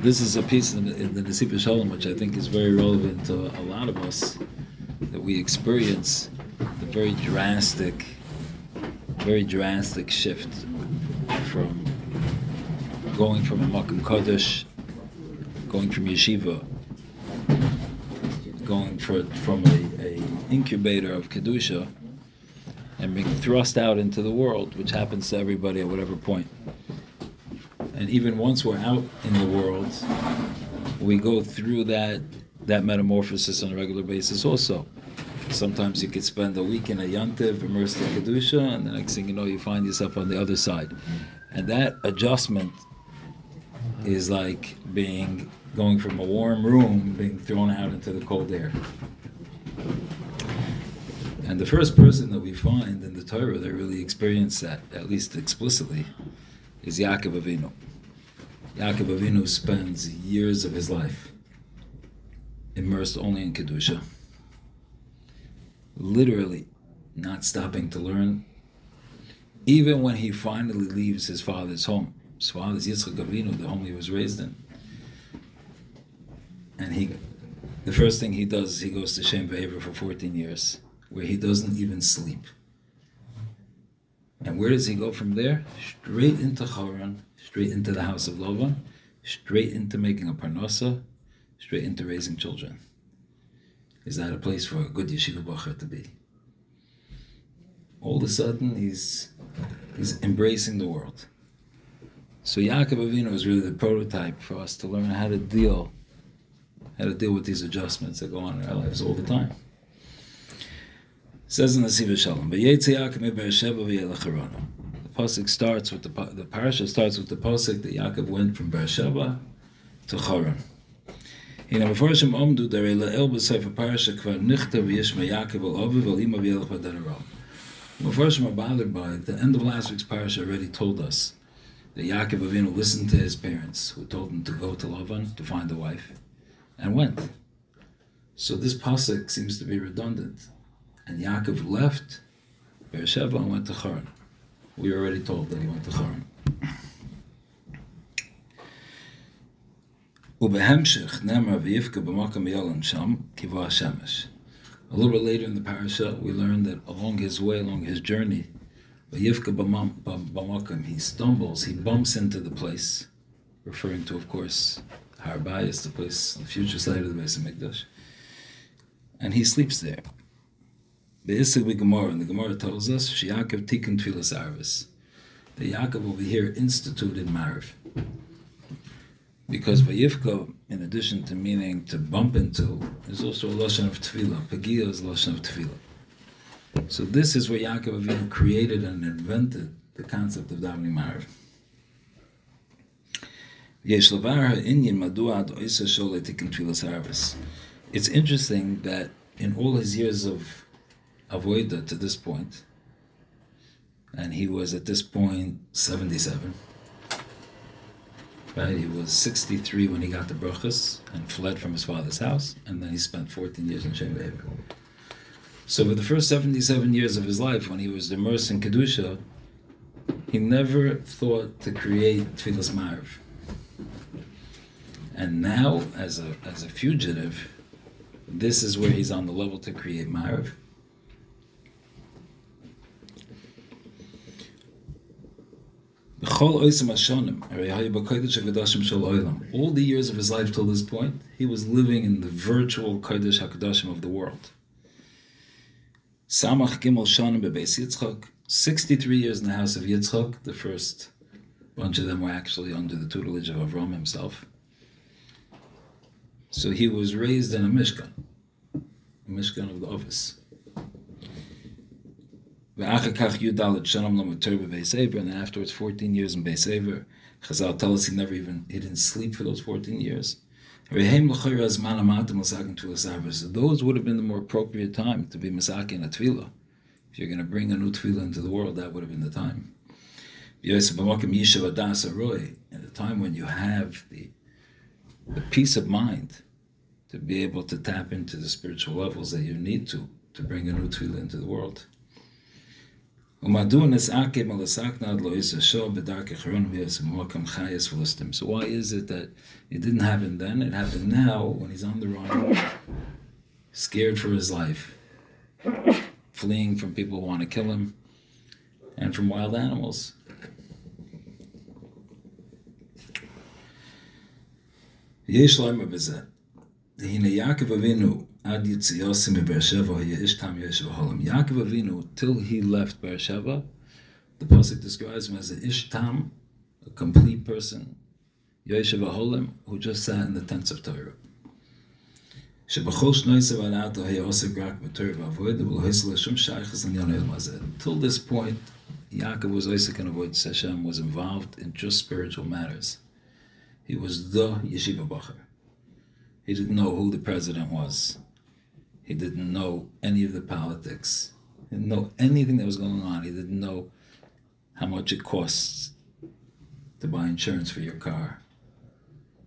this is a piece in the Nesivos Sholom which I think is very relevant to a lot of us, that we experience the very drastic shift from going from a Makom Kodesh, going from yeshiva, going from a incubator of Kedusha, and being thrust out into the world, which happens to everybody at whatever point. And even once we're out in the world, we go through that metamorphosis on a regular basis also. Sometimes you could spend a week in a yantiv immersed in Kedusha, and the next thing you know, you find yourself on the other side. And that adjustment is like going from a warm room, being thrown out into the cold air. And the first person that we find in the Torah that really experienced that, at least explicitly, is Yaakov Avinu. Yaakov Avinu spends years of his life immersed only in Kedusha, literally not stopping to learn, even when he finally leaves his father's home. His father's Yitzchak Avinu, the home he was raised in. And the first thing he does is he goes to Shem Ve'ever for 14 years, where he doesn't even sleep. And where does he go from there? Straight into Haran, straight into the house of Lavan, straight into making a parnasa, straight into raising children. Is that a place for a good yeshiva bacher to be? All of a sudden, he's embracing the world. So Yaakov Avinu is really the prototype for us to learn how to deal with these adjustments that go on in our lives all the time. It says in the Sefer Sholom, the pasuk starts with the parsha starts with the pasuk that Yaakov went from Beersheba to Haran. In a Mefarshim Omdu Darei La'el b'Sefer Parsha Kvar Nichtav Yishma Yaakov al Aviv al Ima v'Yelech v'Dararam. Mefarshim are bothered by it. The end of last week's parsha already told us that Yaakov Avinu listened to his parents, who told him to go to Lavan to find a wife, and went. So this pasuk seems to be redundant. And Yaakov left Beersheba and went to Haran. We were already told that he went to Haran. A little bit later in the parasha, we learned that along his way, along his journey, he stumbles, he bumps into the place, referring to, of course, Har Bayis, the place on the future side of the Beis HaMikdash, and he sleeps there. The Gemara, and the Gemara tells us, Yaakov Tikkun Tfilas Arvis, that Yaakov over here instituted maariv. Because Vayivka, in addition to meaning to bump into, is also a lashon of tefillah. Pagia is a lashon of tefillah. So this is where Yaakov Avinu created and invented the concept of davening maariv. It's interesting that in all his years of avodah to this point, and he was at this point 77, right? He was 63 when he got the brachas and fled from his father's house, and then he spent 14 years in Shem Ve'ever. So for the first 77 years of his life, when he was immersed in Kedusha, he never thought to create Tfilas Maariv. And now, as a fugitive, this is where he's on the level to create Maariv. All the years of his life till this point, he was living in the virtual Kodesh HaKadoshim of the world. 63 years in the house of Yitzchak. The first bunch of them were actually under the tutelage of Avram himself. So he was raised in a Mishkan of the office. And then afterwards 14 years in Beis Ever. Chazal tell us he didn't sleep for those 14 years. So those would have been the more appropriate time to be Masaki in a Tefillah. If you're going to bring a new Tefillah into the world, that would have been the time. At a time when you have the peace of mind to be able to tap into the spiritual levels that you need to bring a new Tefillah into the world. So why is it that it didn't happen then? It happened now when he's on the run, scared for his life, fleeing from people who want to kill him, and from wild animals. Yaakov Avinu Yaakov Avinu, till he left Beersheba, the pasuk describes him as an ish tam, a complete person, Yeshiv Holim, who just sat in the tents of Torah. Until this point, Yaakov was Isaac and avoid Hashem, was involved in just spiritual matters. He was the yeshiva bacher. He didn't know who the president was. He didn't know any of the politics. He didn't know anything that was going on. He didn't know how much it costs to buy insurance for your car.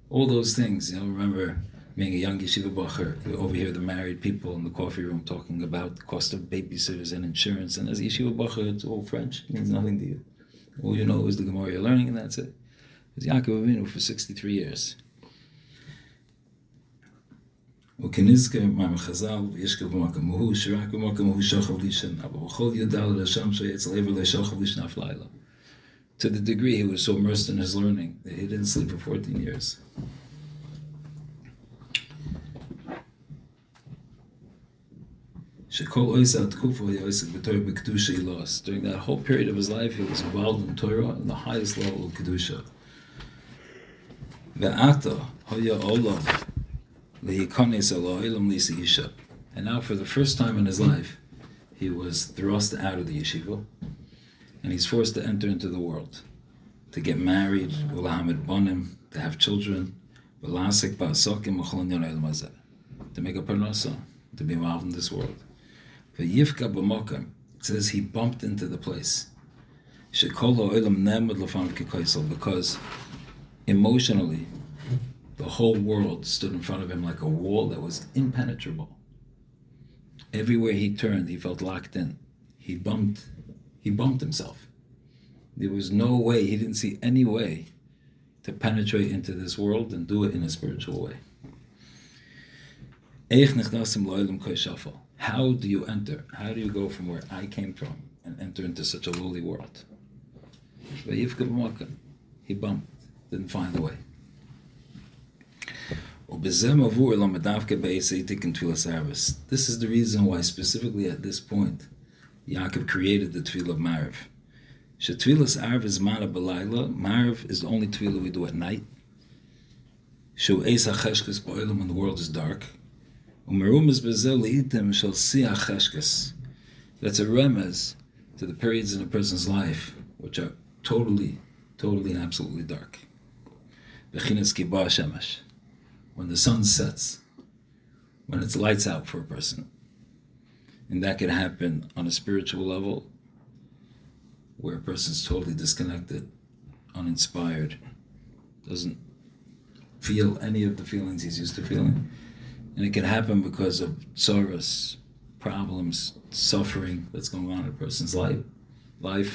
All those things, remember being a young yeshiva bacher, you overhear the married people in the coffee room talking about the cost of babysitters and insurance, and as a yeshiva bacher, it's all French. It means nothing to you. All you know is the Gemara you're learning, and that's it. It was Yaakov Avinu for 63 years. וכנזכר מהמחז"ל וישכב במקום ההוא שרק במקום ההוא שוכב לישן אבל בכל ידע לשם שיצא לעבר לשוכב לישן אף לילה. To the degree he was so immersed in his learning that he didn't sleep for 14 years. שכל עושה התקופה היה עוסק בתורה בקדושה אילוס. During that whole period of his life he was involved in Torah in the highest level of Kedusha. ועתה היה עולם And now for the first time in his life, he was thrust out of the yeshiva, and he's forced to enter into the world, to get married, to have children, to make a parnasa, to be involved in this world. It says he bumped into the place, because emotionally, the whole world stood in front of him like a wall that was impenetrable. Everywhere he turned, he felt locked in. He bumped himself. There was no way, he didn't see any way to penetrate into this world and do it in a spiritual way. How do you enter? How do you go from where I came from and enter into such a lowly world? He bumped, didn't find the way. This is the reason why specifically at this point Yaakov created the tefillah of maariv. Tefillas maariv is mana b'layla. Maariv is the only tefillah we do at night. When the world is dark. That's a remez to the periods in a person's life which are totally and absolutely dark. When the sun sets, when it's lights out for a person. And that could happen on a spiritual level, where a person's totally disconnected, uninspired, doesn't feel any of the feelings he's used to feeling. And it can happen because of sorrows, problems, suffering that's going on in a person's life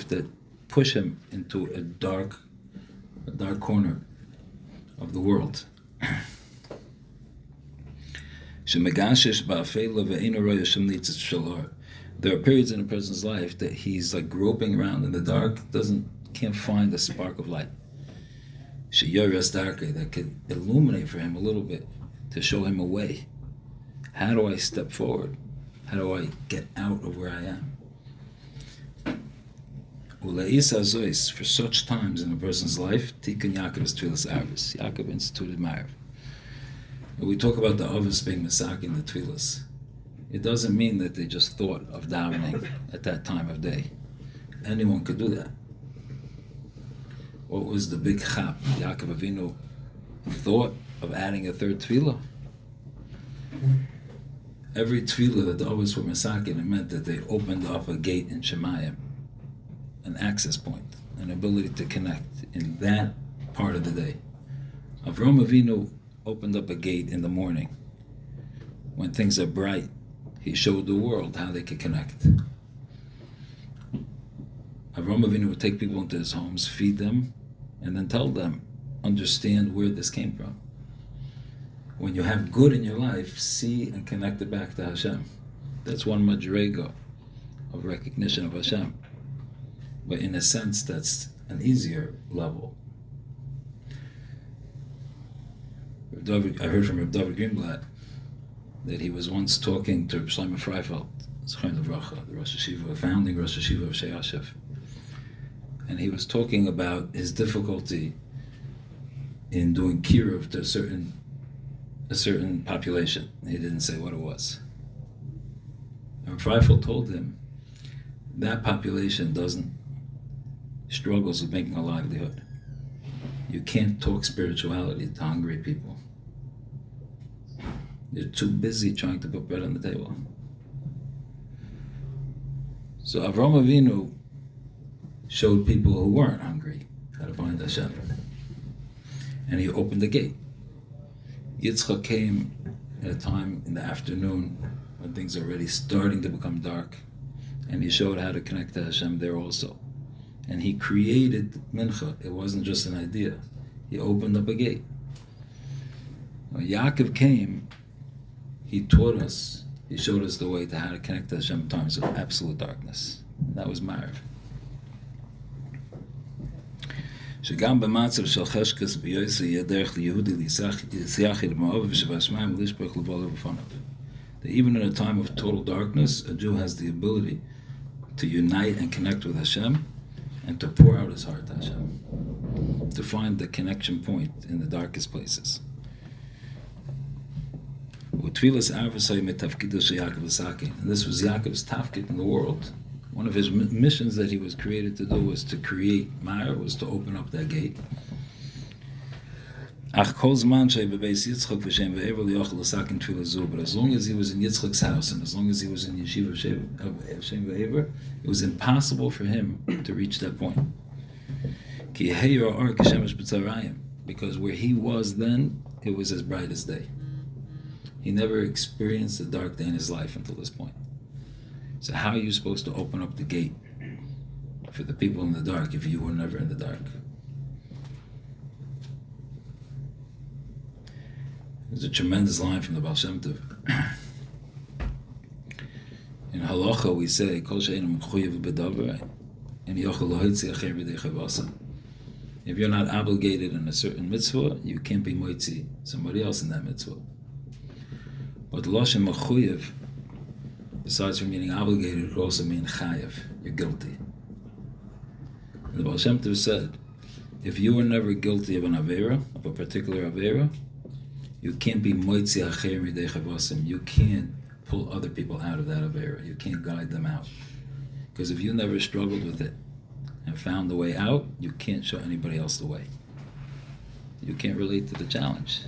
that push him into a dark corner of the world. There are periods in a person's life that he's like groping around in the dark, can't find a spark of light. That could illuminate for him a little bit, to show him a way. How do I step forward? How do I get out of where I am? For such times in a person's life, Tikkun Yaakov is tefillas arvis. Yaakov instituted maariv. When we talk about the Avos being Masak in the tefillas, it doesn't mean that they just thought of davening at that time of day. Anyone could do that. What was the big chap? Yaakov Avinu thought of adding a third tefillah. Every tefillah that the Avos were Masakin, it meant that they opened up a gate in Shemayim, an access point, an ability to connect in that part of the day. Avraham Avinu opened up a gate in the morning. When things are bright, he showed the world how they could connect. Avraham Avinu would take people into his homes, feed them, and then tell them, understand where this came from. When you have good in your life, see and connect it back to Hashem. That's one madrega of recognition of Hashem. But in a sense, that's an easier level. I heard from Rabbi David Greenblatt that he was once talking to Rabbi Shlomo Freifeld, the Rosh Hashiva, founding Rosh Hashiva of Sheyashev. And he was talking about his difficulty in doing kiruv to a certain population. He didn't say what it was. And Freifeld told him that population struggles with making a livelihood. You can't talk spirituality to hungry people. They're too busy trying to put bread on the table. So Avraham Avinu showed people who weren't hungry how to find Hashem. And he opened the gate. Yitzchak came at a time in the afternoon when things are already starting to become dark, and he showed how to connect to Hashem there also. And he created mincha. It wasn't just an idea. He opened up a gate. When Yaakov came, he taught us, he showed us the way to how to connect to Hashem in times of absolute darkness. And that was maariv. שגם במצב של חשקס ביוסי יהיה דרך ליהודי ליסייח אל מאוהב שבשמיים ולשפוך לבוא בפניו. That even in a time of total darkness, a Jew has the ability to unite and connect with Hashem and to pour out his heart to Hashem, to find the connection point in the darkest places. And this was Yaakov's tafkid in the world. One of his missions that he was created to do was to create maariv, was to open up that gate. But as long as he was in Yitzchak's house and as long as he was in Yeshiva of Hashem Ve'ever, it was impossible for him to reach that point. Because where he was then, it was as bright as day. He never experienced a dark day in his life until this point. So how are you supposed to open up the gate for the people in the dark if you were never in the dark? There's a tremendous line from the Baal Shem Tov. In Halacha we say, Kol she'einu mechuyev b'davar, and yochel lo hotzi acher b'dei chavasa. If you're not obligated in a certain mitzvah, you can't be moitzi somebody else in that mitzvah. But loshem mechuyev, besides from meaning obligated, it could also mean chayev. You're guilty. And the Baal Shem Tov said, if you were never guilty of an avera, of a particular avera, you can't be moitzi acher midei chavasim. You can't pull other people out of that avera. You can't guide them out. Because if you never struggled with it and found the way out, you can't show anybody else the way. You can't relate to the challenge.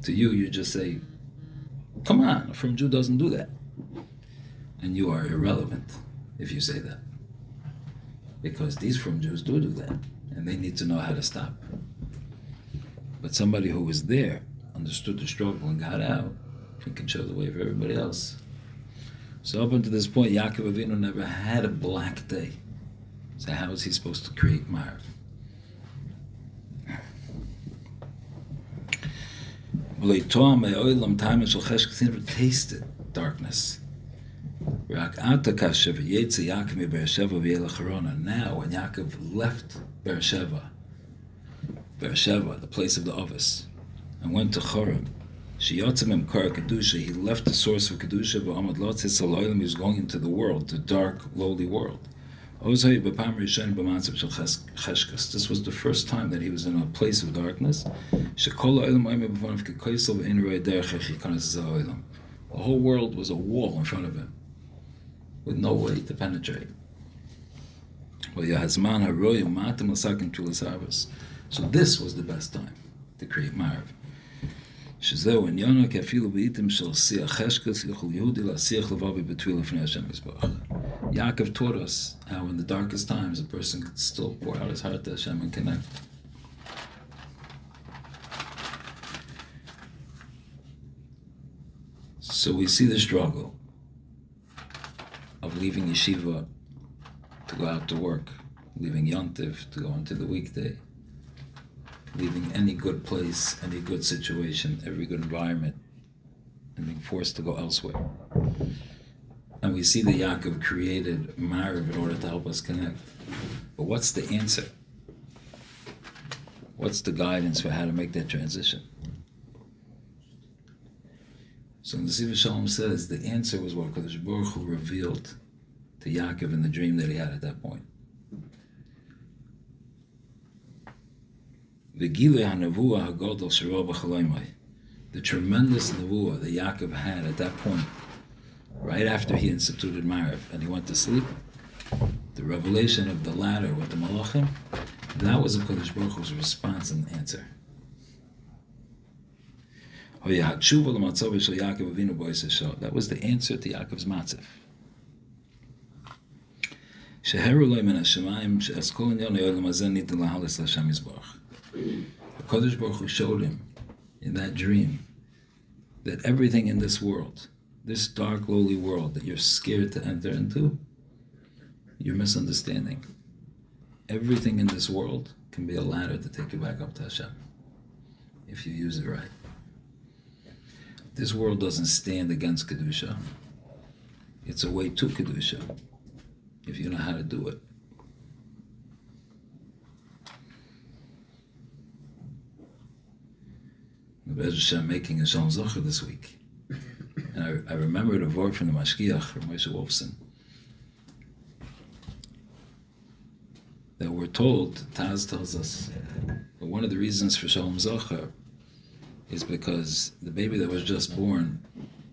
To you, you just say, come on, a From Jew doesn't do that. And you are irrelevant if you say that. Because these From Jews do that. And they need to know how to stop. But somebody who was there, understood the struggle and got out, he can show the way for everybody else. So up until this point, Yaakov Avinu never had a black day. So how is he supposed to create maariv? He never tasted darkness. Now, when Yaakov left Beersheba, the place of the office, and went to Choron, he left the source of Kedusha, he was going into the world, the dark, lowly world. This was the first time that he was in a place of darkness. The whole world was a wall in front of him, with no way to penetrate. So this was the best time to create maariv. Yaakov taught us how in the darkest times a person could still pour out his heart to Hashem and connect. So we see the struggle of leaving yeshiva to go out to work, leaving Yontif to go into the weekday, leaving any good place, any good situation, every good environment, and being forced to go elsewhere. And we see that Yaakov created maariv in order to help us connect. But what's the answer? What's the guidance for how to make that transition? So in the Nesivos Sholom says the answer was what Kadosh Baruch Hu revealed to Yaakov in the dream that he had at that point. The tremendous nevuah that Yaakov had at that point, right after he instituted maariv and he went to sleep, the revelation of the ladder with the malachim, that was Kadosh Baruch Hu's response and answer. That was the answer to Yaakov's matzav. Kadosh Baruch Hu showed him in that dream that everything in this world, this dark, lowly world that you're scared to enter into, you're misunderstanding. Everything in this world can be a ladder to take you back up to Hashem, if you use it right. This world doesn't stand against Kedusha. It's a way to Kedusha, if you know how to do it. Rabbi Hashem making a Shalom Zocher this week. And I remembered a word from the Mashgiach, from Moshe Wolfson, that we're told, Taz tells us, that one of the reasons for Shalom Zocher is because the baby that was just born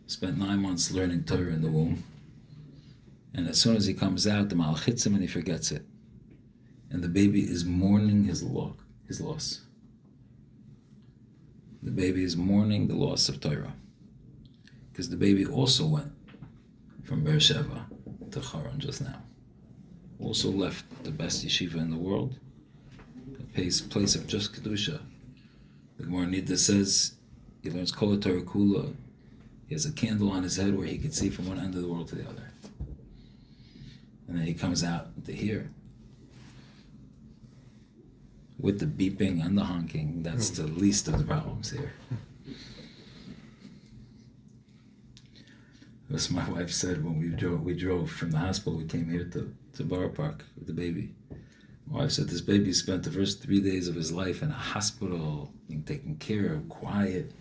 spent 9 months learning Torah in the womb, and as soon as he comes out, the Malach hits him and he forgets it. And the baby is mourning his loss. The baby is mourning the loss of Torah. Because the baby also went from Beersheba to Haran just now. Also left the best yeshiva in the world, a place of just Kedusha. The Gemara Nida says he learns Kol Torah Kula. He has a candle on his head where he can see from one end of the world to the other. And then he comes out to here. With the beeping and the honking, that's the least of the problems here. As my wife said when we drove from the hospital, we came here to Borough Park with the baby. My wife said this baby spent the first 3 days of his life in a hospital, being taken care of, quiet,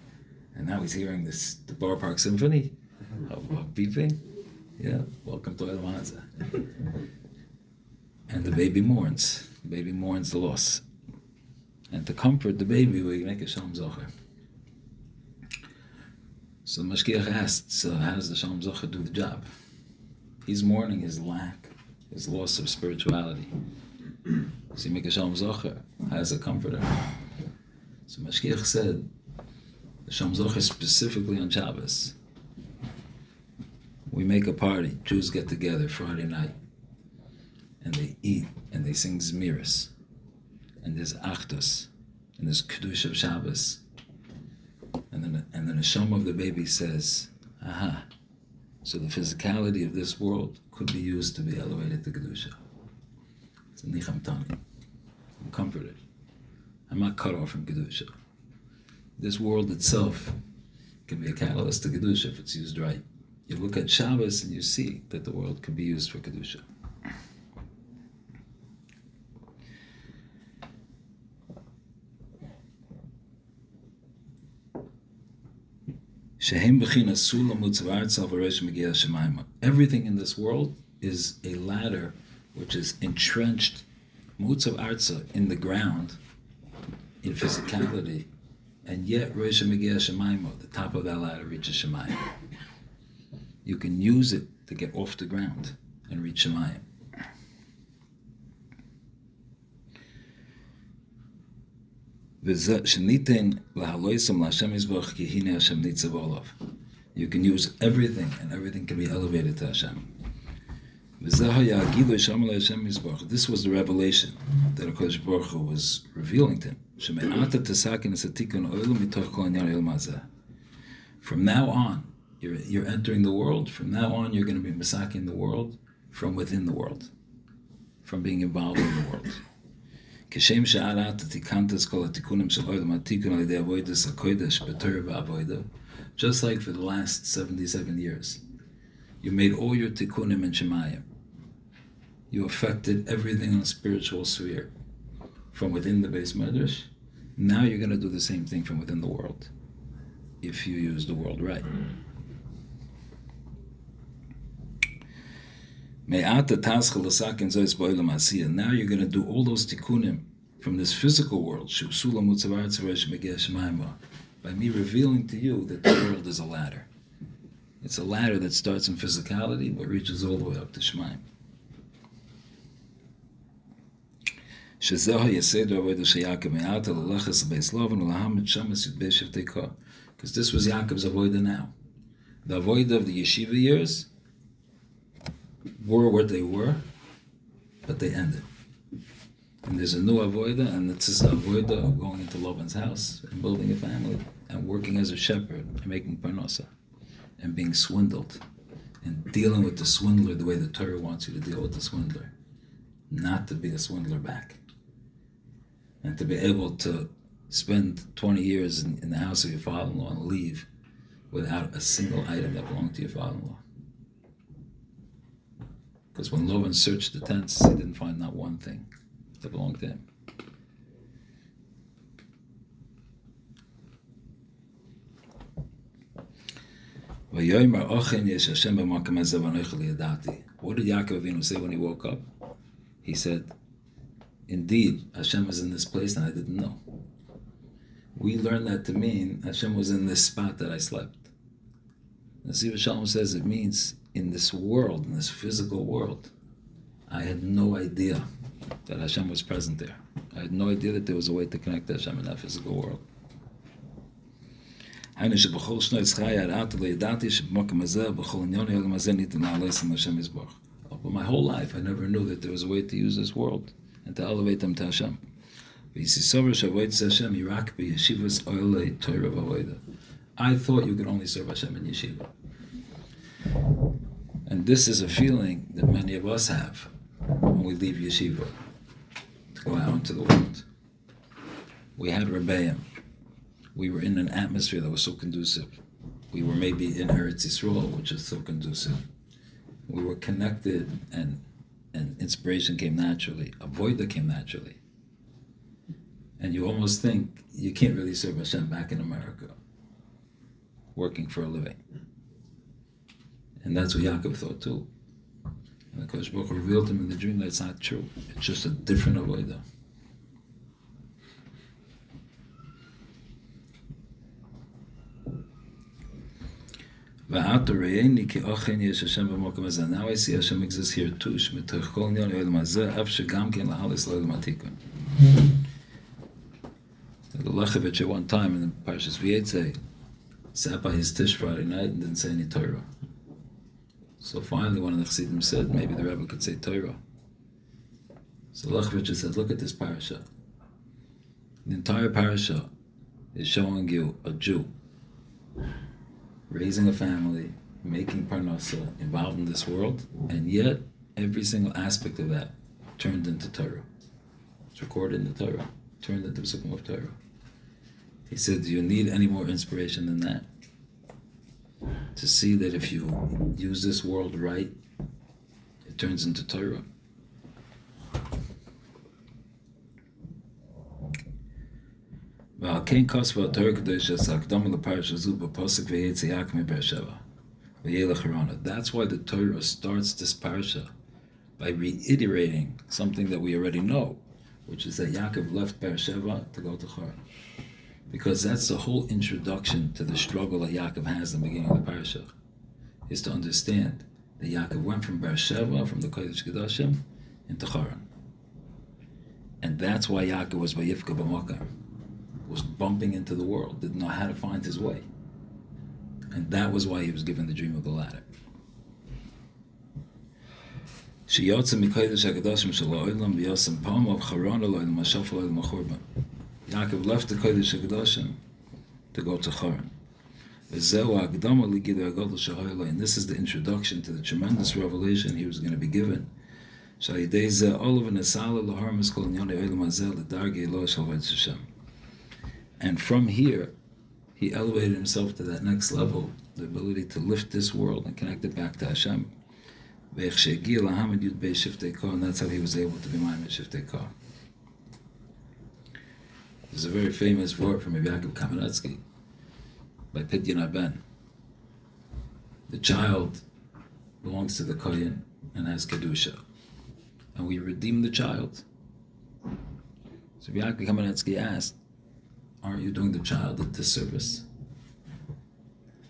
and now he's hearing the Borough Park Symphony of beeping. Yeah, welcome to Olam Hazeh. And the baby mourns. The baby mourns the loss. And to comfort the baby, we make a Shalom Zocher. So the Mashgiach asked, so how does the Shalom Zocher do the job? He's mourning his lack, his loss of spirituality. So you make a Shalom Zocher, how does it comfort him? So Mashgiach said, the Shalom Zocher specifically on Shabbos. We make a party, Jews get together Friday night, and they eat, and they sing Zmiris. And there's Achdus, and there's Kedusha of Shabbos. And then the neshama of the baby says, aha, so the physicality of this world could be used to be elevated to Kedusha. It's a nicham tani. I'm comforted. I'm not cut off from Kedusha. This world itself can be a catalyst to Kedusha if it's used right. You look at Shabbos and you see that the world can be used for Kedusha. Everything in this world is a ladder which is entrenched mutzav arza in the ground, in physicality, and yet Rosh Megiah Shemaima, the top of that ladder reaches Shemayim. You can use it to get off the ground and reach Shemayim. You can use everything, and everything can be elevated to Hashem. This was the revelation that HaKadosh Baruch Hu was revealing to him. From now on, you're entering the world. From now on, you're going to be masaking the world from within the world. from being involved in the world. כשם שעלת תיקנת כל התיקונים של עולם התיקון על ידי עבודת הקודש בתורה ועבודה, just like for the last 77 years, you made all your tikkunim in Shemayim. You affected everything on a spiritual sphere from within the Beis Medrash. Now you're going to do the same thing from within the world, if you use the world right. Now you're going to do all those tikkunim from this physical world, by me revealing to you that the world is a ladder. It's a ladder that starts in physicality but reaches all the way up to Shemayim. Because this was Yaakov's avodah now. The avodah of the yeshiva years were what they were, but they ended. And there's a new avodah, and it's this avodah of going into Lavan's house and building a family and working as a shepherd and making parnasa and being swindled and dealing with the swindler the way the Torah wants you to deal with the swindler, not to be a swindler back, and to be able to spend 20 years in the house of your father-in-law and leave without a single item that belonged to your father-in-law. Because when Lavan searched the tents, he didn't find not one thing that belonged to him. What did Yaakov Avinu say when he woke up? He said, indeed, Hashem was in this place and I didn't know. We learn that to mean Hashem was in this spot that I slept. Nesivos Sholom says it means in this world, in this physical world, I had no idea that Hashem was present there. I had no idea that there was a way to connect to Hashem in that physical world. But my whole life, I never knew that there was a way to use this world and to elevate them to Hashem. I thought you could only serve Hashem in yeshiva. And this is a feeling that many of us have when we leave yeshiva to go out into the world. We had Rebbeim. We were in an atmosphere that was so conducive. We were maybe in Eretz Yisrael, which is so conducive. We were connected, and inspiration came naturally. Avodah came naturally. And you almost think you can't really serve Hashem back in America, working for a living. And that's what Yaakov thought too. And the Kodesh Baruch Hu revealed to him in the dream that it's not true. It's just a different avodah. Now I see Hashem exists here too. The Lechevich at one time in the Parshas Vayetze sat by his Tish Friday night and didn't say any Torah. So finally one of the Chassidim said, maybe the Rebbe could say Torah. So Lechevich said, look at this parasha. The entire parasha is showing you a Jew raising a family, making parnasa, involved in this world, and yet every single aspect of that turned into Torah. It's recorded in the Torah, turned into the Psukim of Torah. He said, do you need any more inspiration than that? To see that if you use this world right, it turns into Torah. That's why the Torah starts this parsha by reiterating something that we already know, which is that Yaakov left Beersheba to go to Haran. Because that's the whole introduction to the struggle that Yaakov has in the beginning of the parsha, is to understand that Yaakov went from Beersheba, from the Kodesh Kedoshim, into Haran. And that's why Yaakov was Vayifka B'Makar, was bumping into the world, didn't know how to find his way. And that was why he was given the dream of the ladder. Yaakov left the Kodesh HaKadoshim to go to Haran. And this is the introduction to the tremendous revelation he was going to be given And from here, he elevated himself to that next level, the ability to lift this world and connect it back to Hashem. And that's how he was able to be Ma'amid Shiftei Kah. There's a very famous word from Rabbi Yakov Kamenetsky by Pidyon Ben. The child belongs to the Kohen and has Kedusha. And we redeem the child. So Rabbi Yakov Kamenetsky asked, aren't you doing the child a disservice?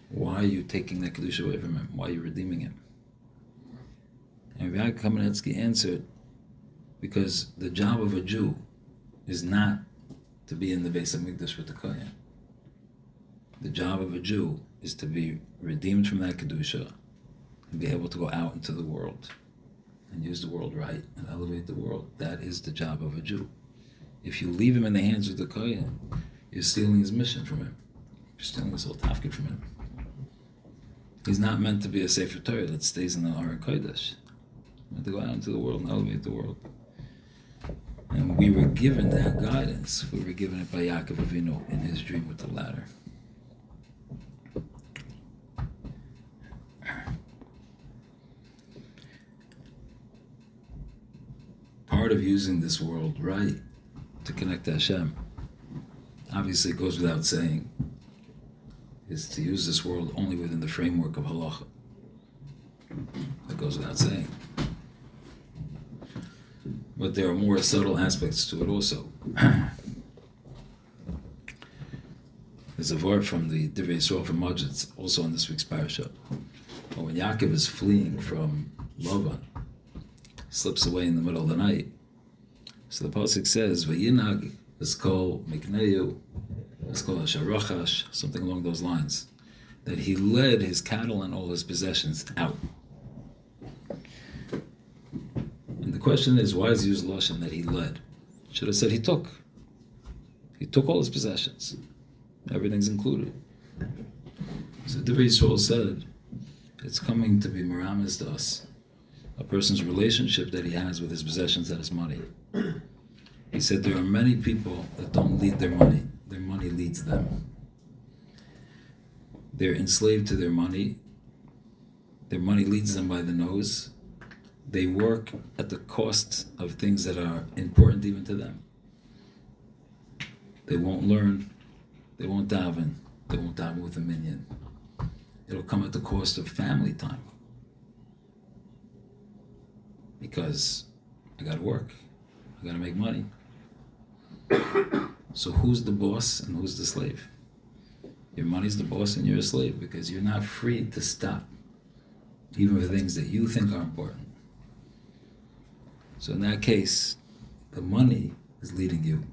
Why are you taking that Kedusha away from him? Why are you redeeming him? And Rabbi Yakov Kamenetsky answered, because the job of a Jew is not to be in the Beis HaMikdash with the Kohen. The job of a Jew is to be redeemed from that Kedusha and be able to go out into the world and use the world right and elevate the world. That is the job of a Jew. If you leave him in the hands of the Kohen, you're stealing his mission from him. You're stealing his whole tafkid from him. He's not meant to be a Sefer Torah that stays in the Aron Kodesh. He's meant to go out into the world and elevate the world. And we were given that guidance. We were given it by Yaakov Avinu in his dream with the ladder. Part of using this world right to connect to Hashem, obviously it goes without saying, is to use this world only within the framework of halacha. That goes without saying. But there are more subtle aspects to it also. There's a word from the Divrei Yisrael from Majid, also in this week's parsha. But when Yaakov is fleeing from Lavan, slips away in the middle of the night. So the pasuk says, "Vayinag eskol mikneyu, eskol hasharachash," something along those lines, that he led his cattle and all his possessions out. And the question is, why does he use lashon that he led? Should have said he took. He took all his possessions. Everything's included. So Divrei Yisrael said, it's coming to be meramis to us, a person's relationship that he has with his possessions and his money. He said there are many people that don't lead their money. Their money leads them. They're enslaved to their money. Their money leads them by the nose. They work at the cost of things that are important even to them. They won't learn. They won't daven. They won't daven with a minyan. It'll come at the cost of family time. Because I gotta work. I gotta make money. So who's the boss and who's the slave? Your money's the boss and you're a slave because you're not free to stop, even for things that you think are important. So in that case, the money is leading you.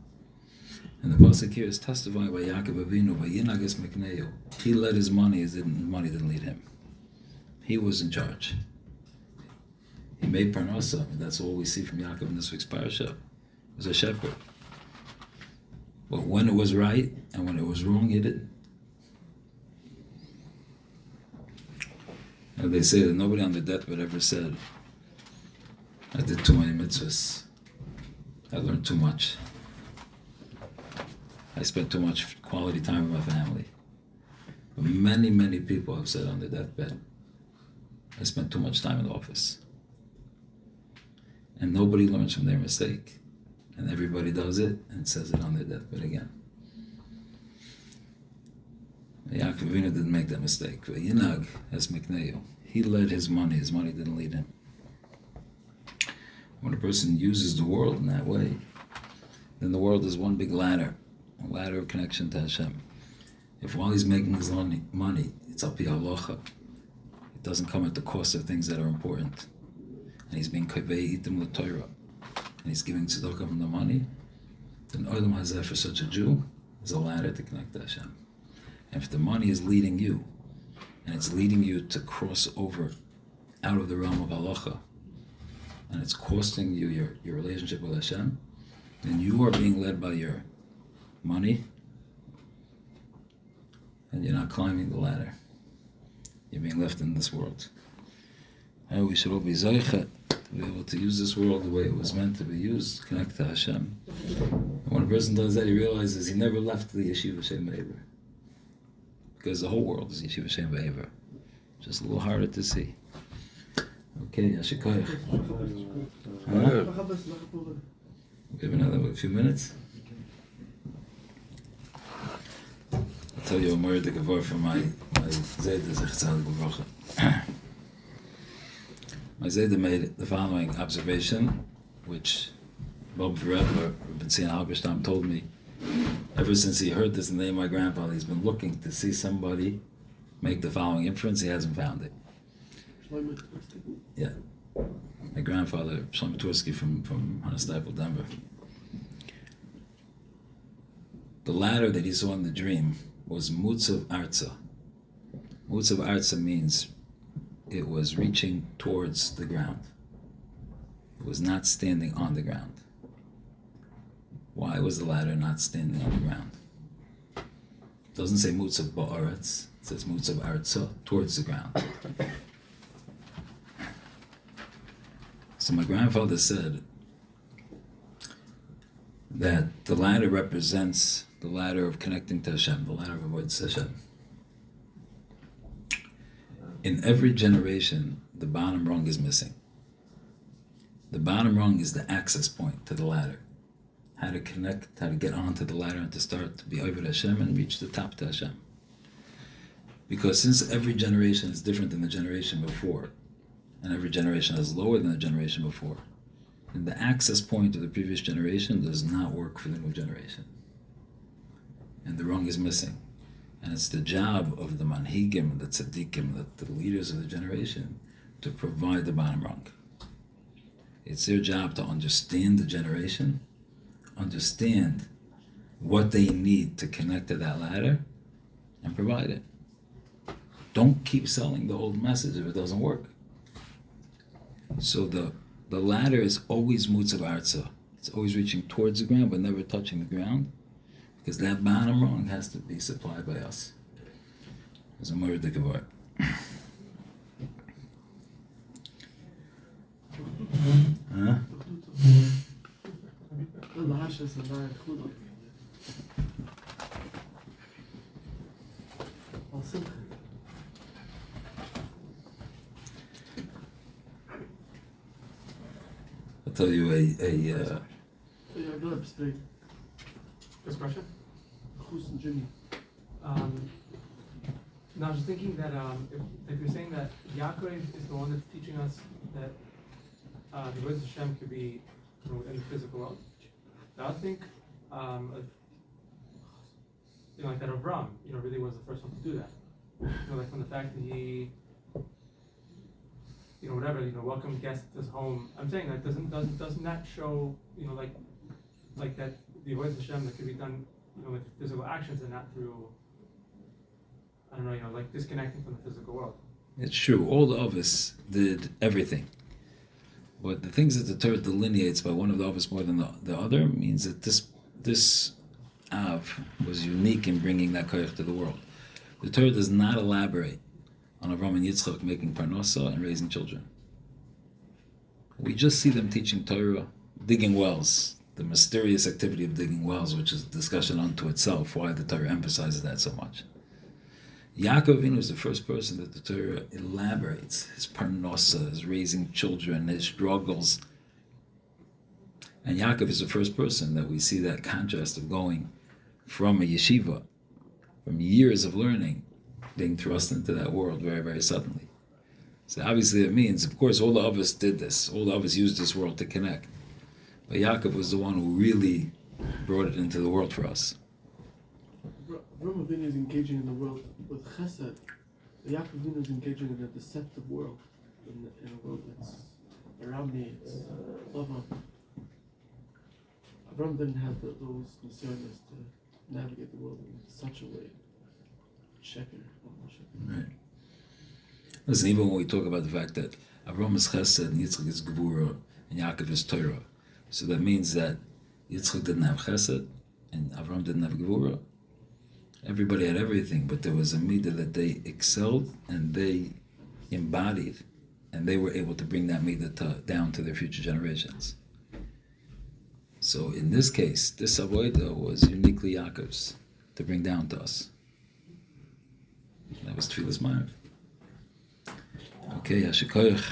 And the pasuk here is testified by Yaakov Avinu, by Yinagas Mikneyu. He led his money, his money didn't lead him. He was in charge. He made parnasa, and that's all we see from Yaakov in this week's parsha. He was a shepherd. But when it was right and when it was wrong, he didn't. And they say that nobody on their deathbed ever said, I did too many mitzvahs. I learned too much. I spent too much quality time with my family. But many, many people have said on their deathbed, I spent too much time in the office. And nobody learns from their mistake. And everybody does it and says it on their deathbed again. Yaakov Avinu didn't make that mistake. Yinag es mikneyu. He led his money didn't lead him. When a person uses the world in that way, then the world is one big ladder, a ladder of connection to Hashem. If while he's making his money, it's al pi halacha, it doesn't come at the cost of things that are important, and he's being kavei itim l'Torah, and he's giving tzedakah from the money, then olam hazeh for such a Jew is a ladder to connect to Hashem. And if the money is leading you, and it's leading you to cross over out of the realm of halacha, and it's costing you your relationship with Hashem, then you are being led by your money, and you're not climbing the ladder. You're being left in this world. And we should all be zoicha to be able to use this world the way it was meant to be used, connect to Hashem. And when a person does that, he realizes he never left the Yeshiva Shem V'Ever. Because the whole world is Yeshiva Shem V'Ever. Just a little harder to see. Okay, Yashikoyach. We have another few minutes. I'll tell you a maariv the Gavor from my Zayda Zechtzal Gavrocha. My Zayda made the following observation, which Bob Rebbe Tzin Halberstam told me. Ever since he heard this in the name of my grandfather, he's been looking to see somebody make the following inference. He hasn't found it. Yeah. My grandfather, Shlomo Tursky from Honesteipel, Denver. The ladder that he saw in the dream was Mutzav Arza. Mutzav Arza means it was reaching towards the ground. It was not standing on the ground. Why was the ladder not standing on the ground? It doesn't say Mutzav Ba'aretz, it says Mutzav Arza, towards the ground. So my grandfather said that the ladder represents the ladder of connecting to Hashem, the ladder of avoidance Hashem. In every generation, the bottom rung is missing. The bottom rung is the access point to the ladder. How to connect, how to get onto the ladder and to start to be over Hashem and reach the top to Hashem. Because since every generation is different than the generation before, and every generation is lower than the generation before, then the access point of the previous generation does not work for the new generation. And the rung is missing. And it's the job of the manhigim, the tzaddikim, the leaders of the generation, to provide the bottom rung. It's their job to understand the generation, understand what they need to connect to that ladder, and provide it. Don't keep selling the old message if it doesn't work. So the ladder is always mutzav arza. It's always reaching towards the ground but never touching the ground, because that bottom rung has to be supplied by us. There's a maariv the Gavor. Huh? I'll tell you First question? Now I was thinking that if you're saying that Yaakov is the one that's teaching us that the words of Hashem could be in the physical world, I would think like that Avram, really was the first one to do that. Like from the fact that he welcomed guests to his home. I'm saying that doesn't that show, like that the voice of Hashem that could be done, with physical actions and not through, I don't know, like disconnecting from the physical world. It's true. All of us did everything. But the things that the Torah delineates by one of the office more than the other means that this Av was unique in bringing that koyach to the world. The Torah does not elaborate on Avram and Yitzchak making parnasa and raising children. We just see them teaching Torah, digging wells, the mysterious activity of digging wells, which is a discussion unto itself, why the Torah emphasizes that so much. Yaakov Avinu is the first person that the Torah elaborates his parnasa, his raising children, his struggles. And Yaakov is the first person that we see that contrast of going from a yeshiva, from years of learning, being thrust into that world very, very suddenly. So obviously it means, of course, all of us did this. All of us used this world to connect. But Yaakov was the one who really brought it into the world for us. Rabbi Avinu is engaging in the world with chesed. Yaakov Avinu is engaging in a deceptive world, in a world that's around me, it's lava. Avram didn't have those concerns to navigate the world in such a way. Sheker. Right. Listen, even when we talk about the fact that Avram is chesed and Yitzchak is gevura and Yaakov is Torah, so that means that Yitzchak didn't have chesed and Avram didn't have gevura. Everybody had everything, but there was a midah that they excelled and they embodied and they were able to bring that midah down to their future generations. So in this case, this avodah was uniquely Yaakov's to bring down to us. That was Tfilas Maariv. Okay, Yashikoyach.